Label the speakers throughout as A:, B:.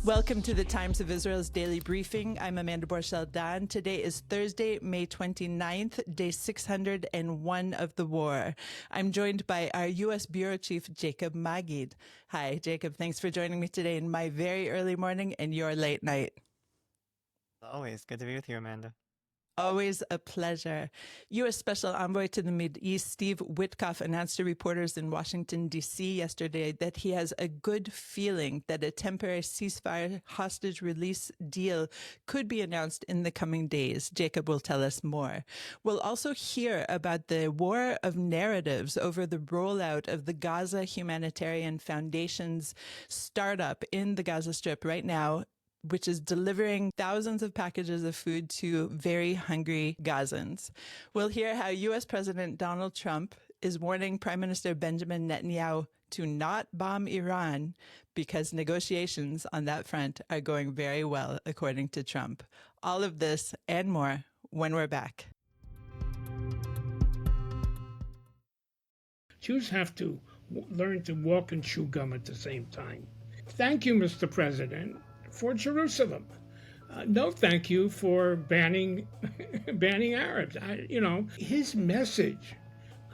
A: Welcome to the Times of Israel's daily briefing. I'm Amanda Borschel-Dan. Today is Thursday, May 29th, day 601 of the war. I'm joined by our U.S. Bureau Chief, Jacob Magid. Hi, Jacob. Thanks for joining me today in my very early morning and your late night.
B: Always good to be with you, Amanda.
A: Always a pleasure. U.S. Special Envoy to the Mideast Steve Witkoff announced to reporters in Washington, D.C. yesterday that he has a good feeling that a temporary ceasefire hostage release deal could be announced in the coming days. Jacob will tell us more. We'll also hear about the war of narratives over the rollout of the Gaza Humanitarian Foundation's startup in the Gaza Strip right now, which is delivering thousands of packages of food to very hungry Gazans. We'll hear how U.S. President Donald Trump is warning Prime Minister Benjamin Netanyahu to not bomb Iran because negotiations on that front are going very well, according to Trump. All of this and more when we're back.
C: Jews have to learn to walk and chew gum at the same time. Thank you, Mr. President, for Jerusalem. No thank you for banning Arabs. His message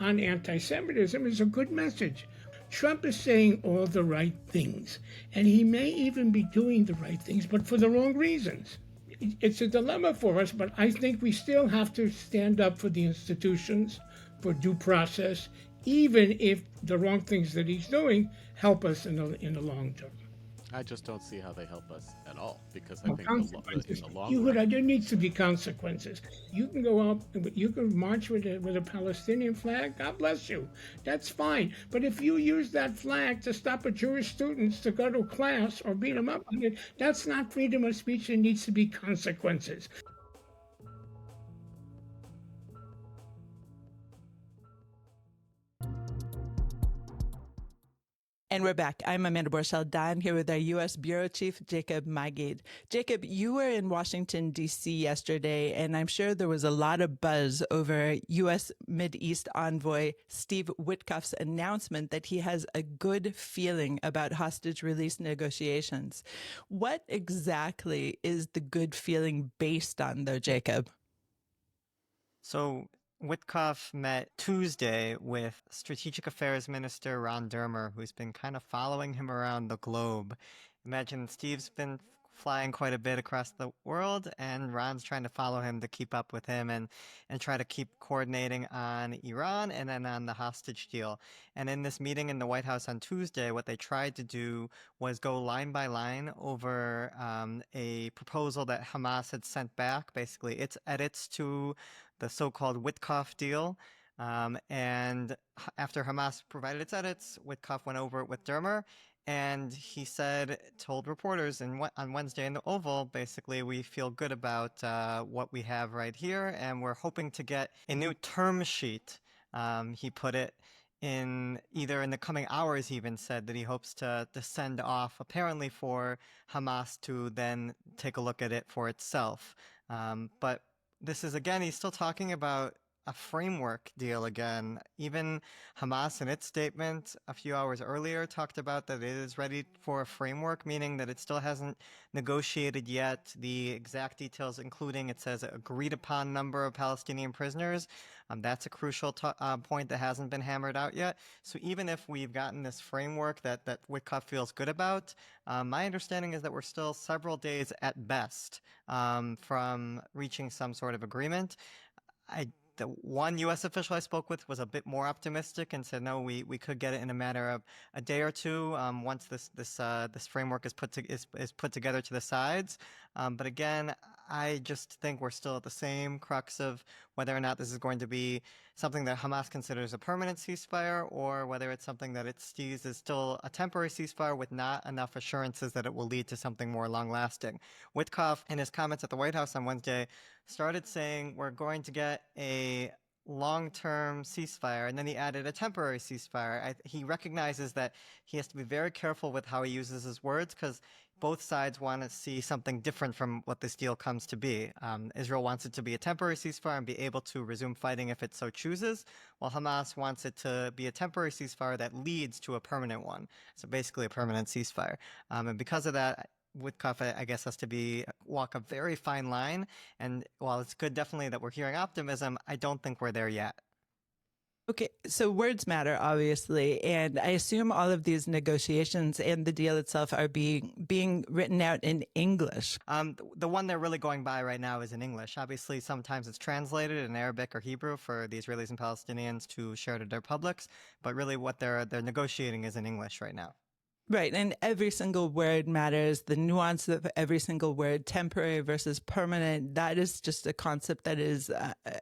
C: on anti-Semitism is a good message. Trump is saying all the right things, and he may even be doing the right things, but for the wrong reasons. It's a dilemma for us, but I think we still have to stand up for the institutions, for due process, even if the wrong things that he's doing help us in the long term.
D: I just don't see how they help us at all, because I think in the long
C: run, there needs to be consequences. You can go up, you can march with a Palestinian flag. God bless you. That's fine. But if you use that flag to stop a Jewish students to go to class or beat them up, that's not freedom of speech. There needs to be consequences.
A: And we're back. I'm Amanda Borschel-Dan here with our U.S. Bureau Chief, Jacob Magid. Jacob, you were in Washington, D.C. yesterday, and I'm sure there was a lot of buzz over U.S. Mideast Envoy Steve Witkoff's announcement that he has a good feeling about hostage release negotiations. What exactly is the good feeling based on, though, Jacob?
B: So Witkoff met Tuesday with Strategic Affairs Minister Ron Dermer, who's been kind of following him around the globe. Imagine Steve's been flying quite a bit across the world, and Ron's trying to follow him to keep up with him and try to keep coordinating on Iran and then on the hostage deal. And in this meeting in the White House on Tuesday, what they tried to do was go line by line over a proposal that Hamas had sent back, basically its edits to the so-called Witkoff deal. And after Hamas provided its edits, Witkoff went over it with Dermer, and he told reporters on Wednesday in the Oval, basically, we feel good about what we have right here, and we're hoping to get a new term sheet. He put it in either in the coming hours. He even said that he hopes to send off, apparently for Hamas to then take a look at it for itself. But this is, again, he's still talking about a framework deal again. Even Hamas in its statement a few hours earlier talked about that it is ready for a framework, meaning that it still hasn't negotiated yet the exact details, including, it says, agreed upon number of Palestinian prisoners. That's a crucial point that hasn't been hammered out yet. So even if we've gotten this framework that Witkoff feels good about, my understanding is that we're still several days at best from reaching some sort of agreement. The one U.S. official I spoke with was a bit more optimistic and said, no, we could get it in a matter of a day or two once this framework is put together to the sides. But again, I just think we're still at the same crux of whether or not this is going to be something that Hamas considers a permanent ceasefire, or whether it's something that it sees as still a temporary ceasefire with not enough assurances that it will lead to something more long-lasting. Witkoff, in his comments at the White House on Wednesday, started saying we're going to get a long-term ceasefire, and then he added a temporary ceasefire. He recognizes that he has to be very careful with how he uses his words, because both sides want to see something different from what this deal comes to be. Israel wants it to be a temporary ceasefire and be able to resume fighting if it so chooses, while Hamas wants it to be a temporary ceasefire that leads to a permanent one. So basically a permanent ceasefire. And because of that, Witkoff, I guess, has to walk a very fine line. And while it's good, definitely, that we're hearing optimism, I don't think we're there yet.
A: Okay, so words matter, obviously, and I assume all of these negotiations and the deal itself are being written out in English.
B: The one they're really going by right now is in English. Obviously, sometimes it's translated in Arabic or Hebrew for the Israelis and Palestinians to share to their publics, but really what they're negotiating is in English right now.
A: Right. And every single word matters. The nuance of every single word, temporary versus permanent, that is just a concept that is,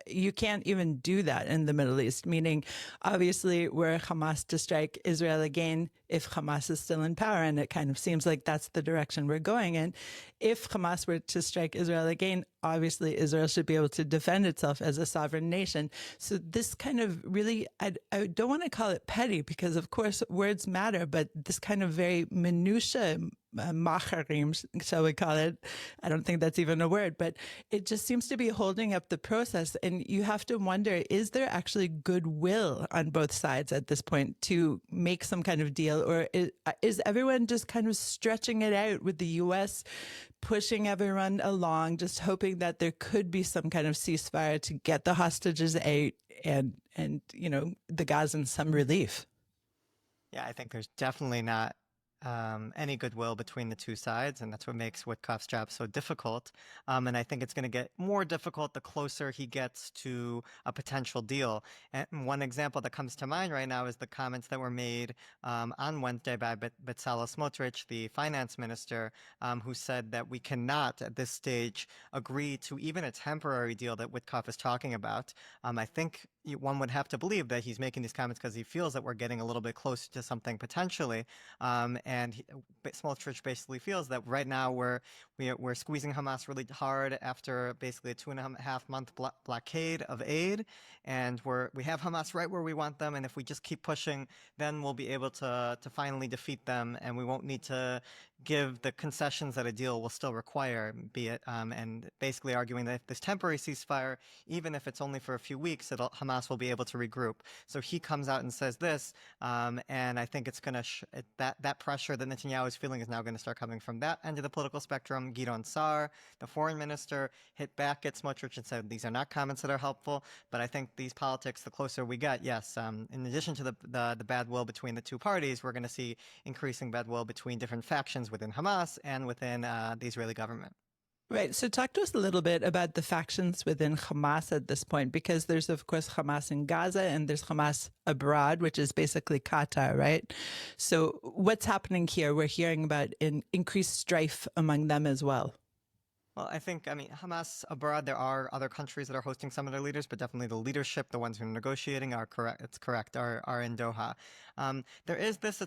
A: you can't even do that in the Middle East. Meaning, obviously, were Hamas to strike Israel again, if Hamas is still in power, and it kind of seems like that's the direction we're going in. If Hamas were to strike Israel again, obviously Israel should be able to defend itself as a sovereign nation. So this kind of really, I don't want to call it petty, because of course words matter, but this kind of very minutiae macharim, shall we call it? I don't think that's even a word, but it just seems to be holding up the process. And you have to wonder, is there actually goodwill on both sides at this point to make some kind of deal? Or is everyone just kind of stretching it out, with the U.S. pushing everyone along, just hoping that there could be some kind of ceasefire to get the hostages out and the Gazans some relief?
B: Yeah, I think there's definitely not any goodwill between the two sides, and that's what makes Witkoff's job so difficult. And I think it's going to get more difficult the closer he gets to a potential deal. And one example that comes to mind right now is the comments that were made on Wednesday by Bezalel Smotrich, the finance minister, who said that we cannot at this stage agree to even a temporary deal that Witkoff is talking about. I think one would have to believe that he's making these comments because he feels that we're getting a little bit closer to something potentially. And Smotrich basically feels that right now we're squeezing Hamas really hard after basically a 2.5-month blockade of aid, and we have Hamas right where we want them, and if we just keep pushing, then we'll be able to finally defeat them, and we won't need to give the concessions that a deal will still require, and basically arguing that if this temporary ceasefire, even if it's only for a few weeks, Hamas will be able to regroup. So he comes out and says this, and I think it's going to that pressure that Netanyahu is feeling is now going to start coming from that end of the political spectrum. Gideon Sa'ar, the foreign minister, hit back at Smotrich and said these are not comments that are helpful. But I think these politics, the closer we get, yes, in addition to the bad will between the two parties, we're going to see increasing bad will between different factions within Hamas and within the Israeli government.
A: Right. So talk to us a little bit about the factions within Hamas at this point, because there's, of course, Hamas in Gaza and there's Hamas abroad, which is basically Qatar, right? So what's happening here? We're hearing about an increased strife among them as well.
B: Well, I mean, Hamas abroad, there are other countries that are hosting some of their leaders, but definitely the leadership, the ones who are negotiating, are correct. It's correct, are in Doha. There is this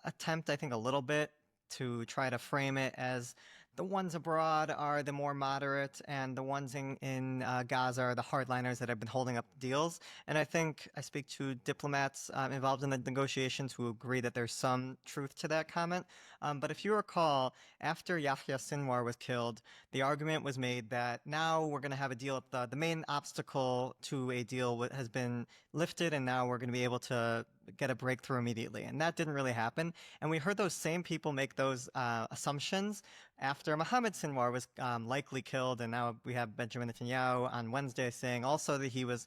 B: attempt, I think, a little bit to try to frame it as the ones abroad are the more moderate, and the ones in Gaza are the hardliners that have been holding up deals. And I think I speak to diplomats involved in the negotiations who agree that there's some truth to that comment. But if you recall, after Yahya Sinwar was killed, the argument was made that now we're going to have a deal. The main obstacle to a deal has been lifted, and now we're going to be able to get a breakthrough immediately. And that didn't really happen. And we heard those same people make those assumptions after Mohammed Sinwar was likely killed. And now we have Benjamin Netanyahu on Wednesday saying also that he was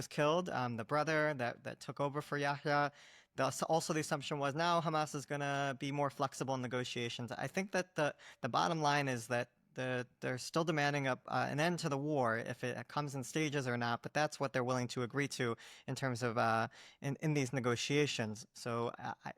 B: killed, the brother that took over for Yahya. Also, the assumption was now Hamas is going to be more flexible in negotiations. I think that the bottom line is that they're still demanding an end to the war, if it comes in stages or not, but that's what they're willing to agree to in terms of in these negotiations. So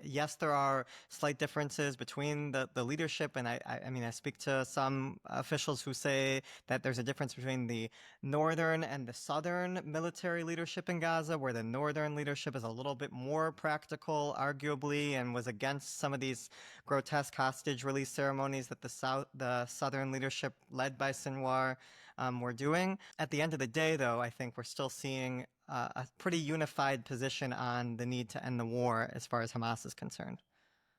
B: yes, there are slight differences between the leadership, and I mean, I speak to some officials who say that there's a difference between the northern and the southern military leadership in Gaza, where the northern leadership is a little bit more practical, arguably, and was against some of these grotesque hostage release ceremonies that the southern leadership led by Sinwar were doing. At the end of the day, though, I think we're still seeing a pretty unified position on the need to end the war as far as Hamas is concerned.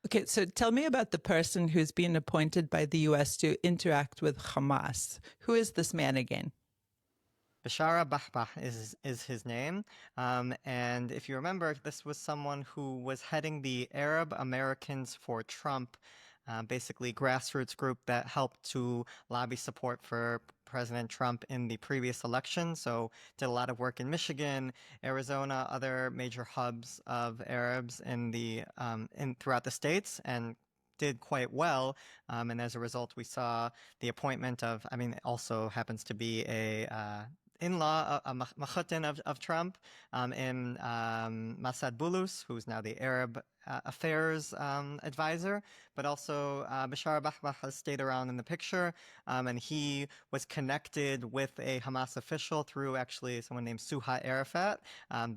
A: Okay, so tell me about the person who's been appointed by the U.S. to interact with Hamas. Who is this man again?
B: Bashara Bahbah is his name. And if you remember, this was someone who was heading the Arab Americans for Trump basically grassroots group that helped to lobby support for President Trump in the previous election. So did a lot of work in Michigan, Arizona, other major hubs of Arabs in throughout the states, and did quite well. And as a result, we saw the appointment of, I mean, it also happens to be a in-law, a machutin of Trump, in Masad Bulus, who's now the Arab Affairs advisor, but also Bashar Bahbah has stayed around in the picture, and he was connected with a Hamas official through actually someone named Suha Arafat, I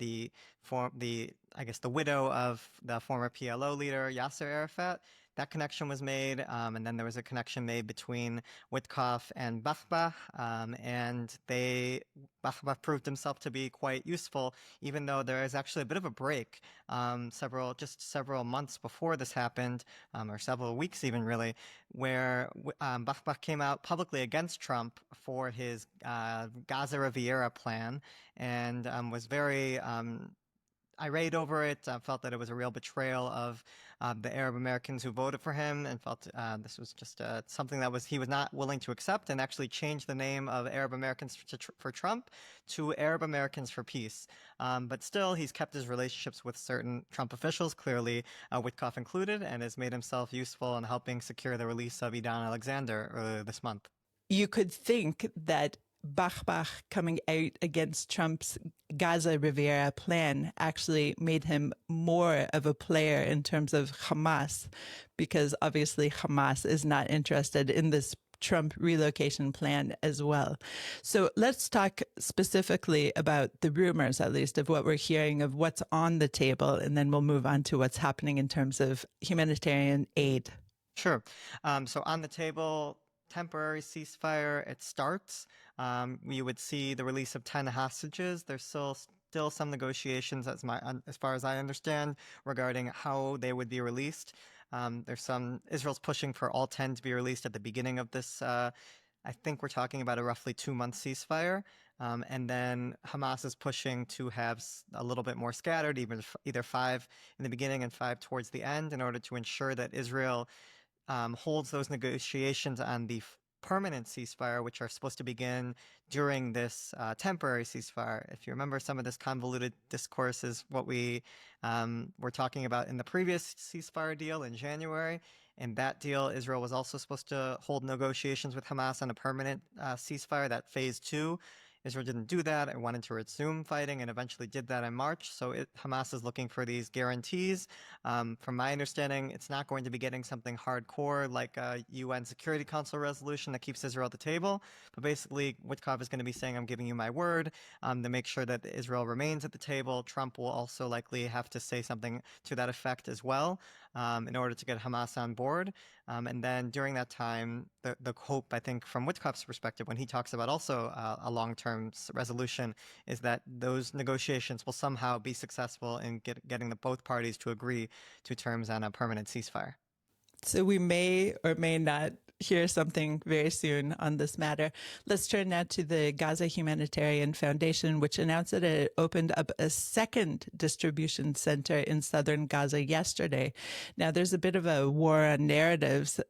B: guess the widow of the former PLO leader Yasser Arafat. That connection was made, and then there was a connection made between Witkoff and Bahbah, and Bahbah proved himself to be quite useful, even though there is actually a bit of a break, several months before this happened, or several weeks even really, where Bahbah came out publicly against Trump for his Gaza Riviera plan, and was very irate over it, felt that it was a real betrayal of the Arab Americans who voted for him, and felt this was just something that he was not willing to accept, and actually changed the name of Arab Americans for Trump to Arab Americans for Peace. But still, he's kept his relationships with certain Trump officials, clearly Witkoff included, and has made himself useful in helping secure the release of Idan Alexander earlier this month.
A: You could think that Bahbah coming out against Trump's Gaza Riviera plan actually made him more of a player in terms of Hamas, because obviously Hamas is not interested in this Trump relocation plan as well. So let's talk specifically about the rumors, at least, of what we're hearing, of what's on the table, and then we'll move on to what's happening in terms of humanitarian aid.
B: Sure. So on the table, temporary ceasefire, it starts. We would see the release of 10 hostages. There's still some negotiations, as far as I understand, regarding how they would be released. Israel's pushing for all 10 to be released at the beginning of this. I think we're talking about a roughly 2-month ceasefire. And then Hamas is pushing to have a little bit more scattered, either 5 in the beginning and 5 towards the end, in order to ensure that Israel holds those negotiations on the permanent ceasefire, which are supposed to begin during this temporary ceasefire. If you remember, some of this convoluted discourse is what we were talking about in the previous ceasefire deal in January. In that deal, Israel was also supposed to hold negotiations with Hamas on a permanent ceasefire, that phase 2. Israel didn't do that. It wanted to resume fighting and eventually did that in March. So Hamas is looking for these guarantees. From my understanding, it's not going to be getting something hardcore like a UN Security Council resolution that keeps Israel at the table. But basically, Witkoff is going to be saying, I'm giving you my word to make sure that Israel remains at the table. Trump will also likely have to say something to that effect as well in order to get Hamas on board. And then during that time, the hope, I think, from Witkoff's perspective, when he talks about also a long-term resolution, is that those negotiations will somehow be successful in getting both parties to agree to terms on a permanent ceasefire.
A: So we may or may not hear something very soon on this matter. Let's turn now to the Gaza Humanitarian Foundation, which announced that it opened up a second distribution center in southern Gaza yesterday. Now, there's a bit of a war on narratives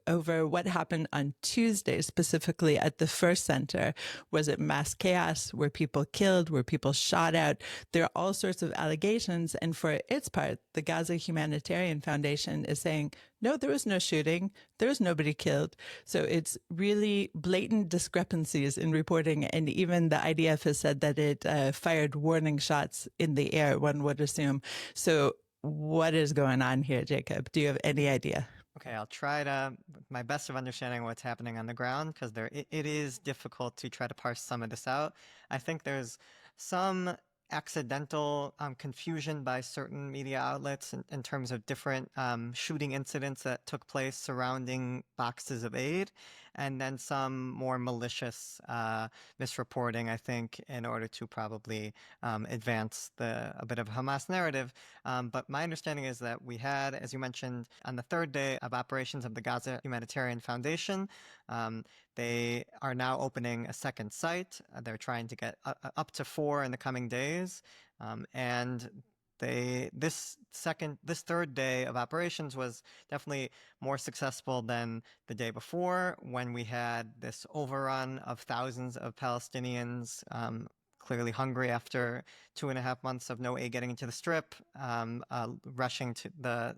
A: over what happened on Tuesday, specifically at the first center. Was it mass chaos? Were people killed? Were people shot at? There are all sorts of allegations. And for its part, the Gaza Humanitarian Foundation is saying, no, there was no shooting. There was nobody killed. So it's really blatant discrepancies in reporting. And even the IDF has said that it fired warning shots in the air, one would assume. So what is going on here, Jacob? Do you have any idea?
B: Okay, I'll try my best of understanding what's happening on the ground, because it is difficult to try to parse some of this out. I think there's some accidental confusion by certain media outlets in terms of different shooting incidents that took place surrounding boxes of aid, and then some more malicious misreporting, I think, in order to probably advance a bit of a Hamas narrative. But my understanding is that we had, as you mentioned, on the third day of operations of the Gaza Humanitarian Foundation, they are now opening a second site. They're trying to get up to 4 in the coming days. And this third day of operations was definitely more successful than the day before, when we had this overrun of thousands of Palestinians, clearly hungry after 2.5 months of no aid getting into the strip, rushing to the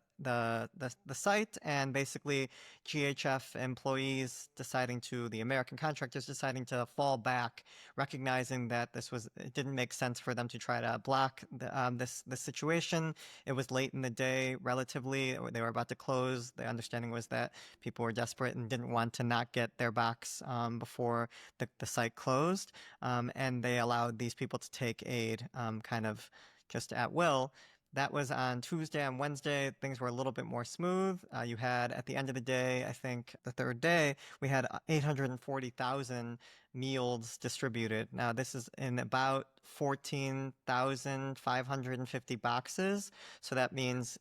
B: site, and basically GHF employees the American contractors deciding to fall back, recognizing that it didn't make sense for them to try to block this situation. It was late in the day, relatively. They were about to close. The understanding was that people were desperate and didn't want to not get their box before the site closed, and they allowed these people to take aid kind of just at will. That was on Tuesday. On Wednesday, things were a little bit more smooth. You had, at the end of the day, I think the third day, we had 840,000 meals distributed. Now, this is in about 14,550 boxes. So that means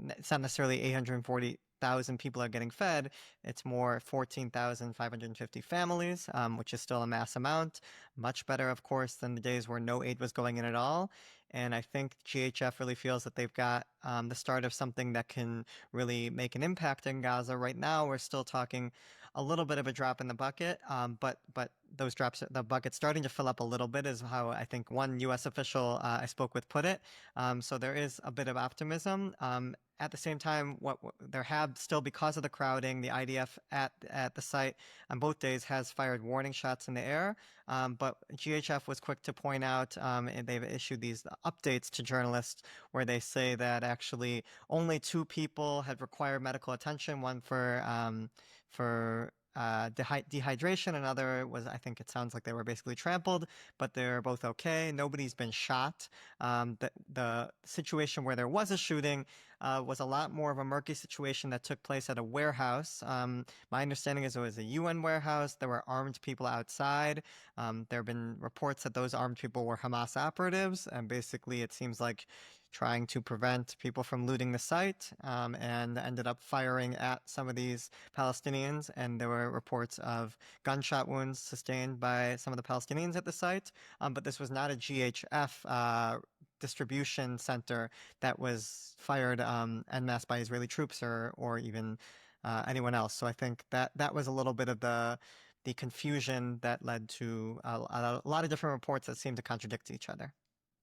B: it's not necessarily 840,000 people are getting fed. It's more 14,550 families, which is still a mass amount. Much better, of course, than the days where no aid was going in at all. And I think GHF really feels that they've got the start of something that can really make an impact in Gaza. Right now, we're still talking a little bit of a drop in the bucket, but those drops, the bucket's starting to fill up a little bit, is how I think one U.S. official I spoke with put it. So there is a bit of optimism. At the same time, there have still, because of the crowding, the IDF at the site on both days has fired warning shots in the air. But GHF was quick to point out, and they've issued these updates to journalists where they say that actually only 2 people had required medical attention. One for dehydration. Another was, I think it sounds like they were basically trampled, but they're both okay. Nobody's been shot. The situation where there was a shooting was a lot more of a murky situation that took place at a warehouse. My understanding is it was a UN warehouse. There were armed people outside. There have been reports that those armed people were Hamas operatives, and basically it seems like trying to prevent people from looting the site, and ended up firing at some of these Palestinians. And there were reports of gunshot wounds sustained by some of the Palestinians at the site. But this was not a GHF distribution center that was fired en masse by Israeli troops or even anyone else. So I think that was a little bit of the confusion that led to a lot of different reports that seem to contradict each other.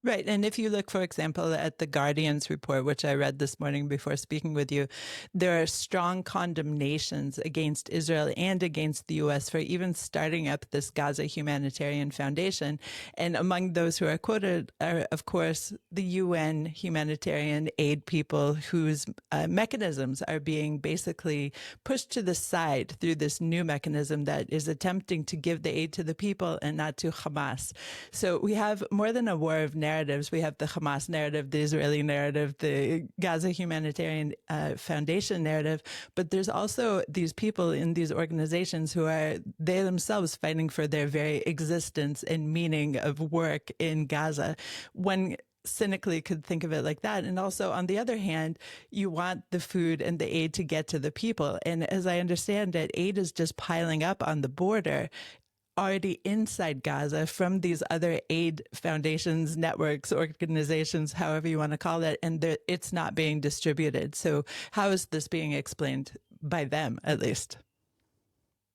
A: Right. And if you look, for example, at the Guardian's report, which I read this morning before speaking with you, there are strong condemnations against Israel and against the U.S. for even starting up this Gaza Humanitarian Foundation. And among those who are quoted are, of course, the UN humanitarian aid people whose mechanisms are being basically pushed to the side through this new mechanism that is attempting to give the aid to the people and not to Hamas. So we have more than a war of narratives. We have the Hamas narrative, the Israeli narrative, the Gaza Humanitarian Foundation narrative, but there's also these people in these organizations who are they themselves fighting for their very existence and meaning of work in Gaza. One cynically could think of it like that. And also, on the other hand, you want the food and the aid to get to the people. And as I understand it, aid is just piling up on the border already inside Gaza from these other aid foundations, networks, organizations, however you want to call it, and it's not being distributed. So how is this being explained by them, at least?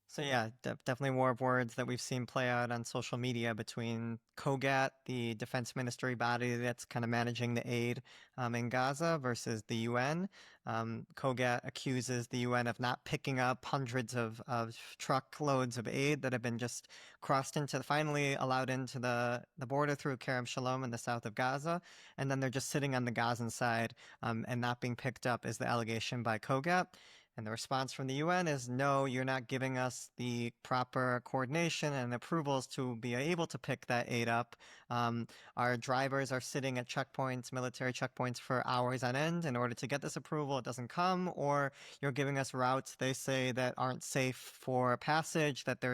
B: So yeah, definitely war of words that we've seen play out on social media between COGAT, the defense ministry body that's kind of managing the aid in Gaza, versus the UN. COGAT accuses the UN of not picking up hundreds of truckloads of aid that have been just finally allowed into the border through Kerem Shalom in the south of Gaza. And then they're just sitting on the Gazan side and not being picked up, is the allegation by COGAT. And the response from the UN is, no, you're not giving us the proper coordination and approvals to be able to pick that aid up. Our drivers are sitting at checkpoints, military checkpoints, for hours on end in order to get this approval. It doesn't come, or you're giving us routes, they say, that aren't safe for passage, that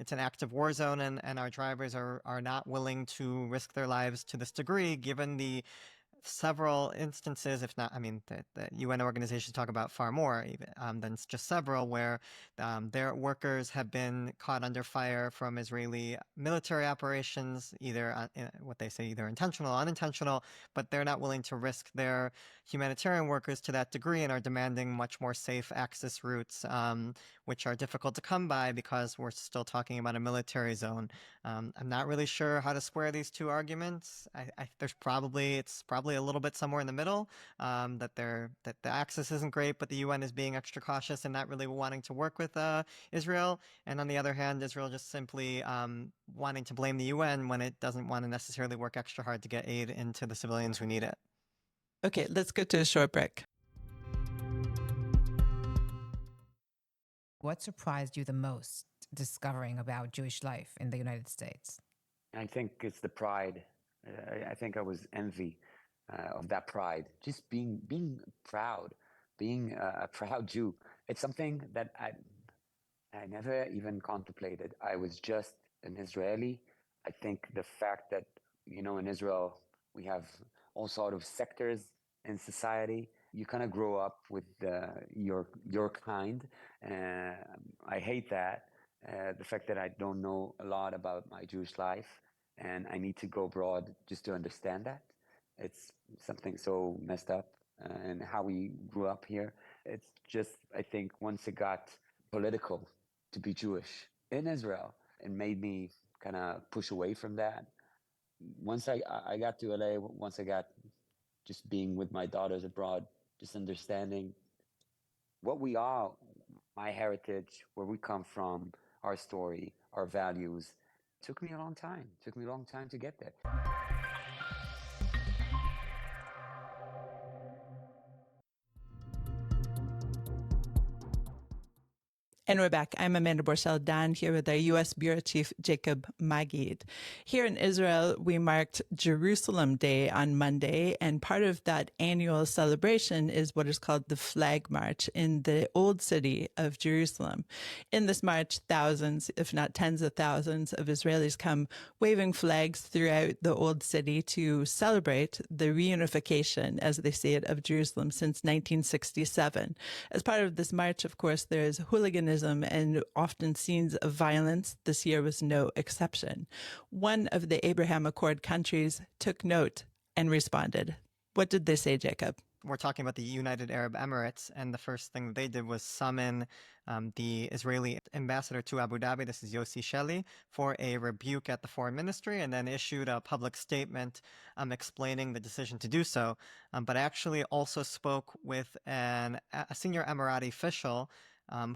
B: it's an active war zone, and our drivers are not willing to risk their lives to this degree, given the several instances, if not, I mean, the UN organizations talk about far more even, than just several, where their workers have been caught under fire from Israeli military operations, either what they say, either intentional or unintentional, but they're not willing to risk their humanitarian workers to that degree and are demanding much more safe access routes, which are difficult to come by because we're still talking about a military zone. I'm not really sure how to square these two arguments. It's probably a little bit somewhere in the middle, that the access isn't great, but the UN is being extra cautious and not really wanting to work with Israel. And on the other hand, Israel just simply wanting to blame the UN when it doesn't want to necessarily work extra hard to get aid into the civilians who need it.
A: Okay, let's go to a short break.
E: What surprised you the most discovering about Jewish life in the United States?
F: I think it's the pride. I think I was envy of that pride. Just being proud, being a proud Jew. It's something that I never even contemplated. I was just an Israeli. I think the fact that, in Israel, we have all sort of sectors in society. You kind of grow up with your kind. I hate that. The fact that I don't know a lot about my Jewish life, and I need to go abroad just to understand that. It's something so messed up, and how we grew up here. It's just, I think, once it got political to be Jewish in Israel, it made me kind of push away from that. Once I got to LA, once I got just being with my daughters abroad, just understanding what we are, my heritage, where we come from, our story, our values. It took me a long time. It took me a long time to get there.
A: And we're back. I'm Amanda Borschel-Dan here with our U.S. Bureau Chief, Jacob Magid. Here in Israel, we marked Jerusalem Day on Monday, and part of that annual celebration is what is called the Flag March in the Old City of Jerusalem. In this march, thousands, if not tens of thousands, of Israelis come waving flags throughout the Old City to celebrate the reunification, as they say it, of Jerusalem since 1967. As part of this march, of course, there is hooliganism and often scenes of violence. This year was no exception. One of the Abraham Accord countries took note and responded. What did they say, Jacob?
B: We're talking about the United Arab Emirates, and the first thing that they did was summon the Israeli ambassador to Abu Dhabi, this is Yossi Sheli, for a rebuke at the foreign ministry, and then issued a public statement explaining the decision to do so, but actually also spoke with a senior Emirati official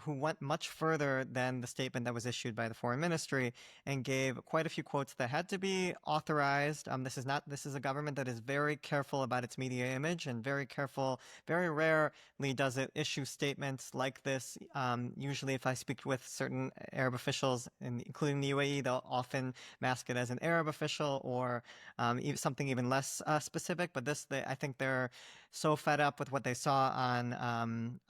B: who went much further than the statement that was issued by the foreign ministry and gave quite a few quotes that had to be authorized. This is a government that is very careful about its media image and very rarely does it issue statements like this. Usually if I speak with certain Arab officials, including the UAE, they'll often mask it as an Arab official or something even less specific. But I think they're so fed up with what they saw on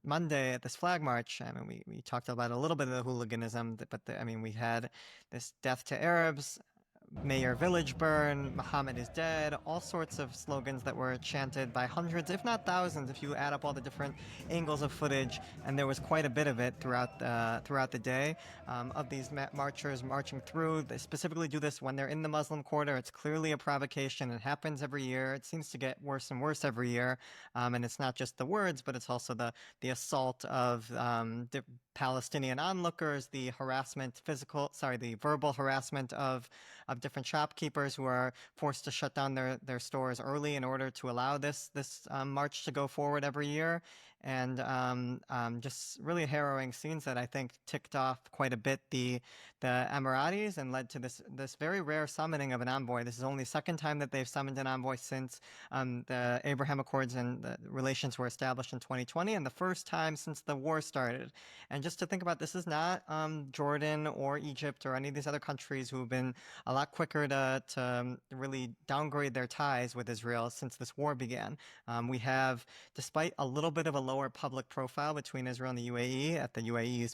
B: Monday at this flag march. I mean, we talked about a little bit of the hooliganism, but we had this death to Arabs, may your village burn, Muhammad is dead, all sorts of slogans that were chanted by hundreds, if not thousands, if you add up all the different angles of footage, and there was quite a bit of it throughout the day of these marchers marching through. They specifically do this when they're in the Muslim quarter. It's clearly a provocation. It happens every year. It seems to get worse and worse every year, and it's not just the words, but it's also the assault of the Palestinian onlookers, the verbal harassment of different shopkeepers who are forced to shut down their stores early in order to allow this march to go forward every year. And just really harrowing scenes that I think ticked off quite a bit the Emiratis and led to this very rare summoning of an envoy. This is only the second time that they've summoned an envoy since the Abraham Accords and the relations were established in 2020, and the first time since the war started. And just to think about, this is not Jordan or Egypt or any of these other countries who have been a lot quicker to really downgrade their ties with Israel since this war began. We have, despite a little bit of a lower public profile between Israel and the UAE at the UAE's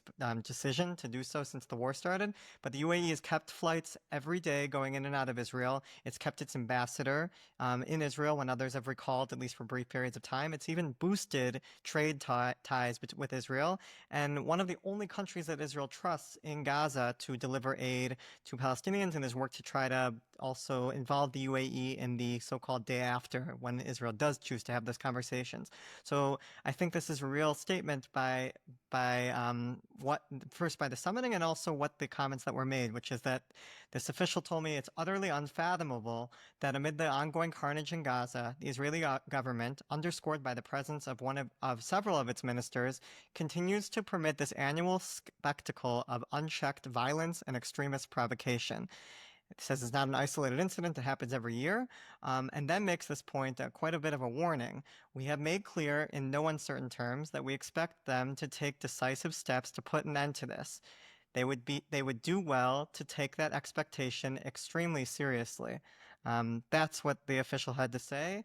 B: decision to do so since the war started. But the UAE has kept flights every day going in and out of Israel. It's kept its ambassador in Israel when others have recalled, at least for brief periods of time. It's even boosted trade ties with Israel. And one of the only countries that Israel trusts in Gaza to deliver aid to Palestinians, and has worked to try to also involve the UAE in the so-called day after when Israel does choose to have those conversations. So I think this is a real statement by what first by the summiting and also what the comments that were made, which is that this official told me it's utterly unfathomable that amid the ongoing carnage in Gaza, the Israeli government, underscored by the presence of several of its ministers, continues to permit this annual spectacle of unchecked violence and extremist provocation. It says it's not an isolated incident that happens every year, and then makes this point quite a bit of a warning. We have made clear in no uncertain terms that we expect them to take decisive steps to put an end to this. They would do well to take that expectation extremely seriously. That's what the official had to say.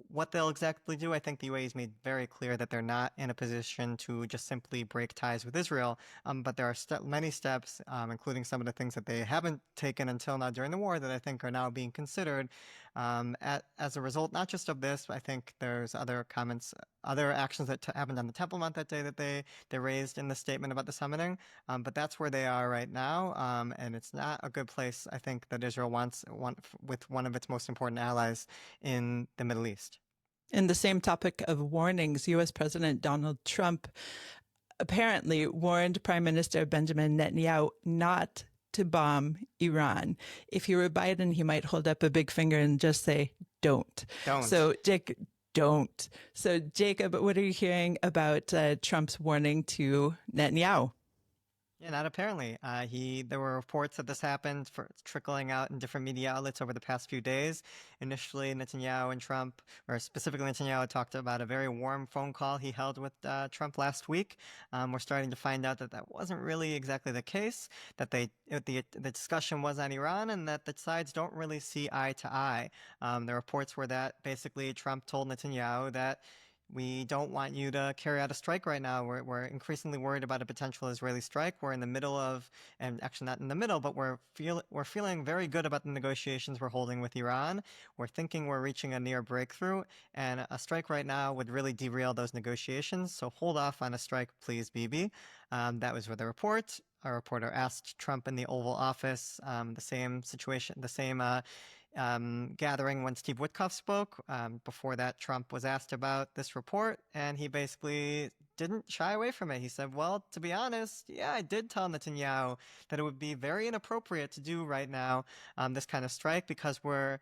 B: What they'll exactly do, I think the UAE has made very clear that they're not in a position to just simply break ties with Israel, but there are many steps, including some of the things that they haven't taken until now during the war that I think are now being considered as a result, not just of this, but I think there's other comments, other actions that happened on the Temple Mount that day that they raised in the statement about the summiting, but that's where they are right now, and it's not a good place, I think, that Israel wants with one of its most important allies in the Middle East.
A: In the same topic of warnings, U.S. President Donald Trump apparently warned Prime Minister Benjamin Netanyahu not to bomb Iran. If he were Biden, he might hold up a big finger and just say, don't. So, don't. So, Jacob, what are you hearing about Trump's warning to Netanyahu?
B: Yeah, not apparently. There were reports that this happened trickling out in different media outlets over the past few days. Initially, Netanyahu and Trump, or specifically Netanyahu, talked about a very warm phone call he held with Trump last week. We're starting to find out that that wasn't really exactly the case, that the discussion was on Iran and that the sides don't really see eye to eye. The reports were that basically Trump told Netanyahu that we don't want you to carry out a strike right now. We're increasingly worried about a potential Israeli strike. We're in the middle of, and actually not in the middle, but we're feeling very good about the negotiations we're holding with Iran. We're thinking we're reaching a near breakthrough, and a strike right now would really derail those negotiations. So hold off on a strike, please, Bibi. That was with the report. A reporter asked Trump in the Oval Office the same situation, the same gathering when Steve Witkoff spoke. Before that, Trump was asked about this report, and he basically didn't shy away from it. He said, well, to be honest, yeah, I did tell Netanyahu that it would be very inappropriate to do right now this kind of strike because we're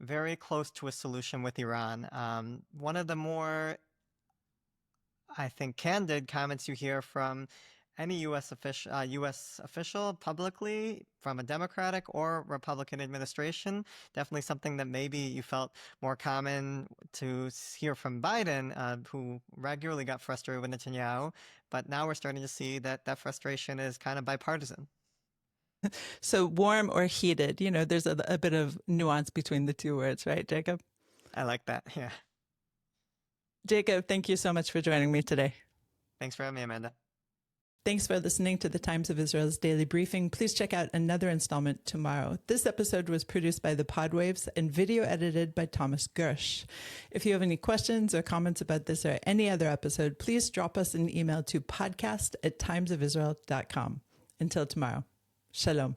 B: very close to a solution with Iran. One of the more, I think, candid comments you hear from any U.S. official publicly from a Democratic or Republican administration, definitely something that maybe you felt more common to hear from Biden, who regularly got frustrated with Netanyahu. But now we're starting to see that frustration is kind of bipartisan.
A: So warm or heated, there's a bit of nuance between the two words, right, Jacob?
B: I like that, yeah.
A: Jacob, thank you so much for joining me today.
B: Thanks for having me, Amanda.
A: Thanks for listening to the Times of Israel's Daily Briefing. Please check out another installment tomorrow. This episode was produced by the Podwaves and video edited by Thomas Gersh. If you have any questions or comments about this or any other episode, please drop us an email to podcast@timesofisrael.com. Until tomorrow, shalom.